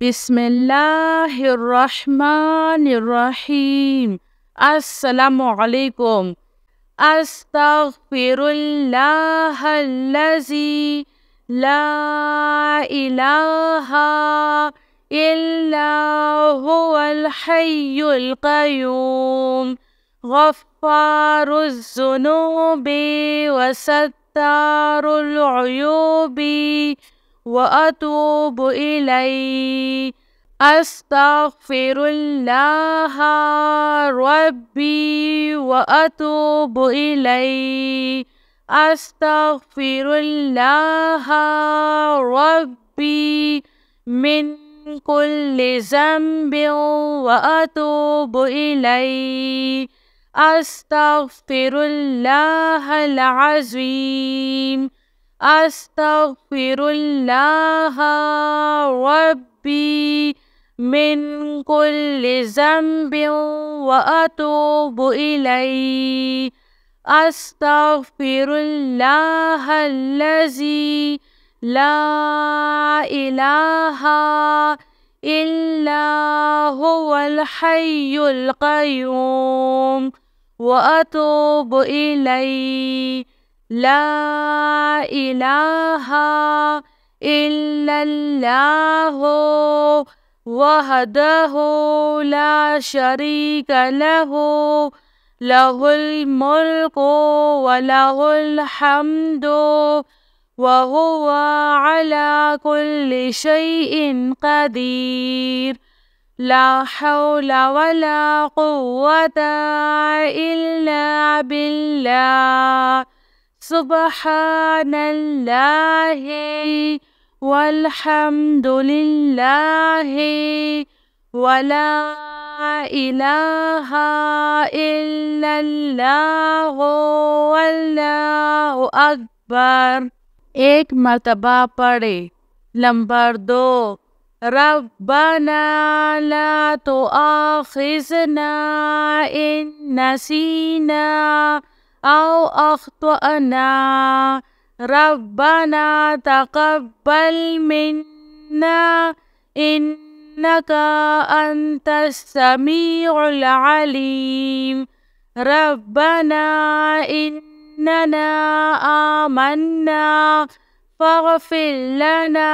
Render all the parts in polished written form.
बिस्मिल्लाहिर्रहमानिर्रहीम। अस्सलामुअलैकुम। अस्तगफिरुल्लाहल्लज़ी ला इलाहा इल्ला हुवल हय्युल क़य्यूम गफ़्फ़ारुज़्ज़ुनूबि वसत्तारुल उयूबि व अतूबु इलैहि। अस्तगफिरुल्लाह रब्बी व अतूबु इलैहि। अस्तगफिरुल्लाह रब्बी मिन कुल्लि ज़ंबिन व अतूबु इलैहि। अस्तगफिरुल्लाहल अज़ीम। अस्तगफिरुल्लाह रब्बी मिन कुल्लि ज़ंबिन व अतूबु इलैहि। अस्तगफिरुल्लाहल्लज़ी ला इलाहा इल्ला हुवल हय्युल क़य्यूम व अतूबु इलैहि। ला इलाहा इल्लल्लाहु वहदहु ला शरीका लहु लहुल मुल्कु व लहुल हम्दु व हुवा अला कुल्लि शैइन क़दीर। ला हौला वला कुव्वता इल्ला बिल्लाह। सुब्हानल्लाहि वल्हम्दुलिल्लाहि वला इलाहा इल्लल्लाहु वल्लाहु अकबर। एक मर्तबा पढ़े। नंबर 2, रब्बना ला तुआखिज़ना इन नसीना औ अख्तअना। रब्बना तक़ब्बल मिन्ना इन्नका अंतस समीउल अलीम। रब्बना इन्नना आमन्ना फ़ग़फ़िर लना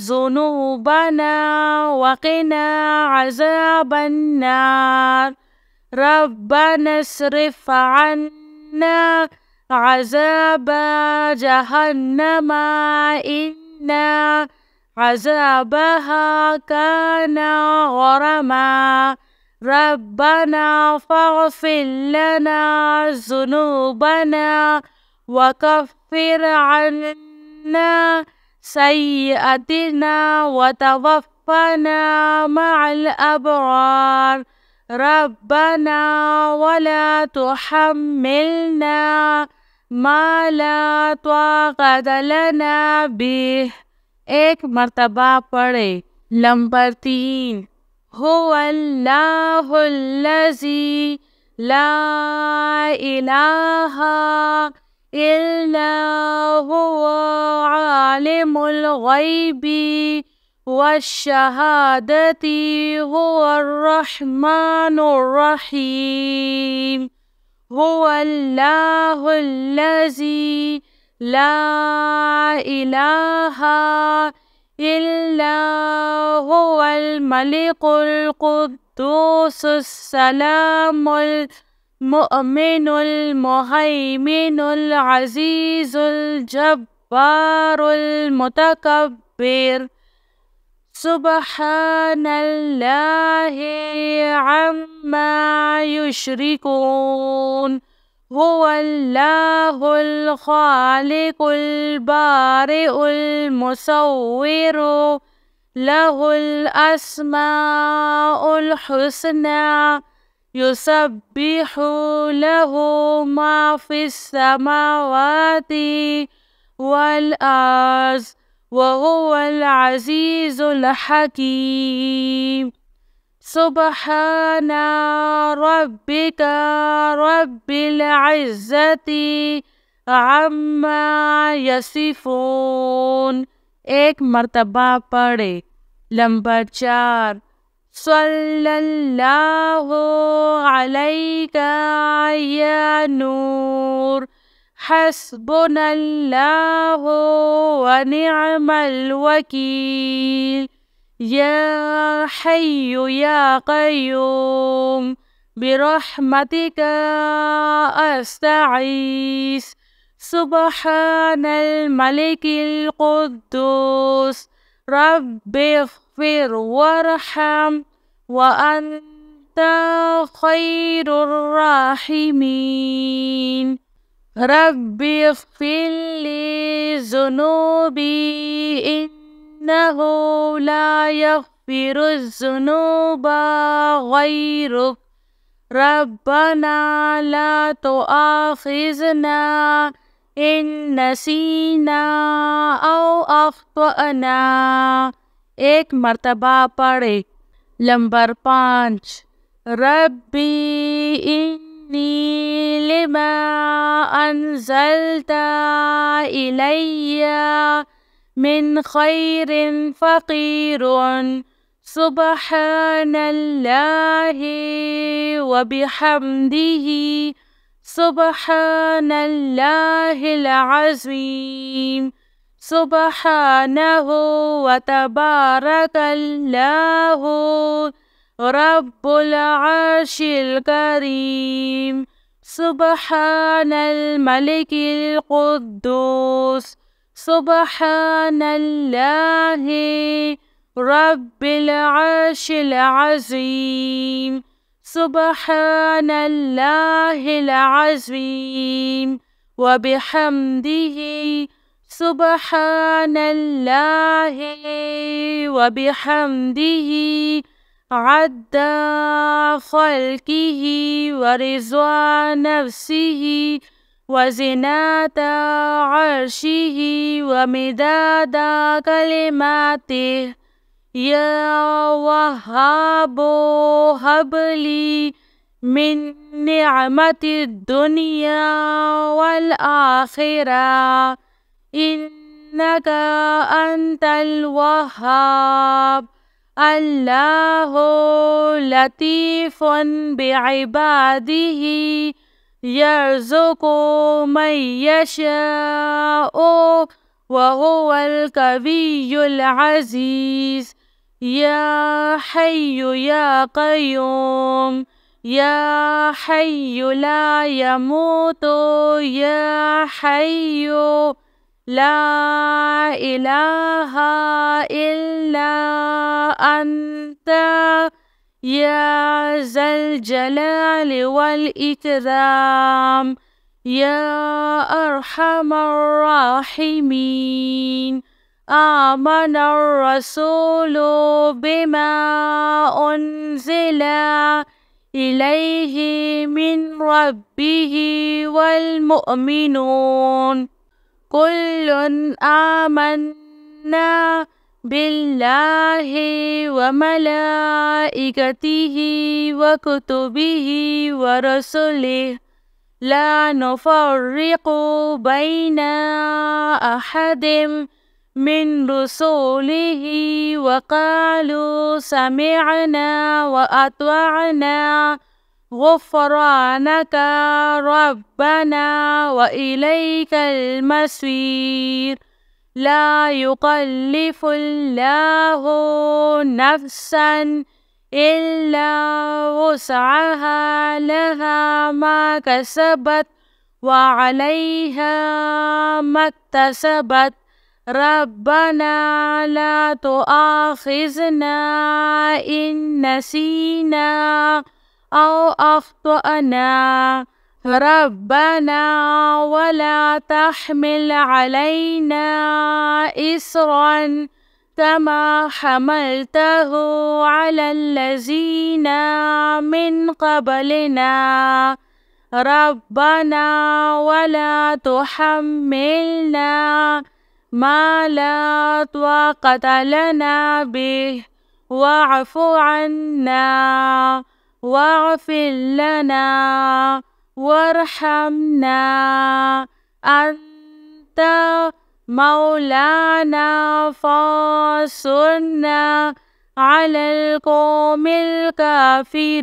ज़ुनूबना वक़िना अज़ाबन्नार। रब्बना अस्रिफ़ अन्ना अज़ाब जहन्नम इन्ना अज़ाबहा काना गरमा। रब्बना फ़ग़फ़िर लना ज़ुनूबना वकफ़िर अन्ना सय्यअतिना वतवफ़्फ़ना मअल अबरार। रब्बना वला तुहम्मिलना मा ला ताक़त लना बिह। एक मर्तबा पढ़े। नंबर 3, हुवल्लाहुल्लज़ी ला इलाहा इल्ला हुवा आलिमुल ग़ैबि वश्शहादति हुवर रहमानुर रहीम। हुवल्लाहुल्लज़ी ला इलाहा इल्ला हुवल मलिकुल कुद्दूसुस सलामुल मुअमिनुल मुहैमिनुल अज़ीज़ुल जब्बारुल मुतकब्बिर। सुब्हानल्लाहि अम्मा युश्रिकून। हुवल्लाहुल ख़ालिक़ुल बारिउल मुसव्विरु लहुल अस्माउल हुस्ना। युसब्बिहु लहु मा फ़िस समावाति वल अर्ज़ व हुवल अज़ीज़ुल हकीम। सुब्हाना रब्बिका रब्बिल इज़्ज़ति अम्मा यसिफ़ून। एक मर्तबा पढ़े। Lambar 4. Sallallahu alayka ya Nur. Hasbunallahu wa ni'mal wakil. Ya Hayyu ya Qayyum. Birahmatika asta'is. Subhanal malikil quddus. Rabbi ighfir warham wa anta khairur rahimin. Rabbi ighfir li zunubi innahu la yaghfiru zunuba ghairuk. Rabbana la tu'akhizna in nasina aw akhtana. एक मर्तबा पढ़े। Number 5। रब्बी इन्नी lima अंज़लता Ilaiya min khairin faqirun. Subhanallahi wa bihamdihi. Subhanallahil azim. Subhanahu wa tabarakallahu Rabbul arshil karim. Subhanal malikil quddus. Subhanallahi Rabbil arshil azim. Subhanallahil azim wa bihamdihi. Subhanallahi wa bihamdihi adda khalqihi wa rizwa nafsihi wa zinata arshihi wa midada kalimatih. Ya Wahhabu habli min ni'matid dunya wal akhirah. Innaka antal wahhab. Allahu latifun bi'ibadihi. Yarzuqu man yasha'u wa huwal kawiyyul aziz. Ya Hayyu ya Qayyum. Ya Hayyu la yamutu. Ya Hayyu la ilaha illa anta. Ya zal jalali wal ikram. Ya arhamar rahimin. Amanar rasulu bima unzila ilayhi min rabbihi wal mu'minun. Kullun amanna billahi wa malaikatihi wa kutubihi wa rasulih. La nufarriqu baina ahadim min rusulihi wa qalu sami'na wa atwa'na. Ghufranaka Rabbana wa ilaikal masir. La yukallifullahu nafsan illa wus'aha, laha ma kasabat wa 'alayha maktasabat. Rabbana la tu'akhizna in nasina aw akhtana. Rabbana wa la tahmil 'alayna isran kama hamaltahu 'alal ladzina min qablina. Rabbana wa la tuhammilna ma la taqata lana bih. Wa'fu 'anna waghfir lana warhamna. Anta maulana fansurna على القوم الكافرين.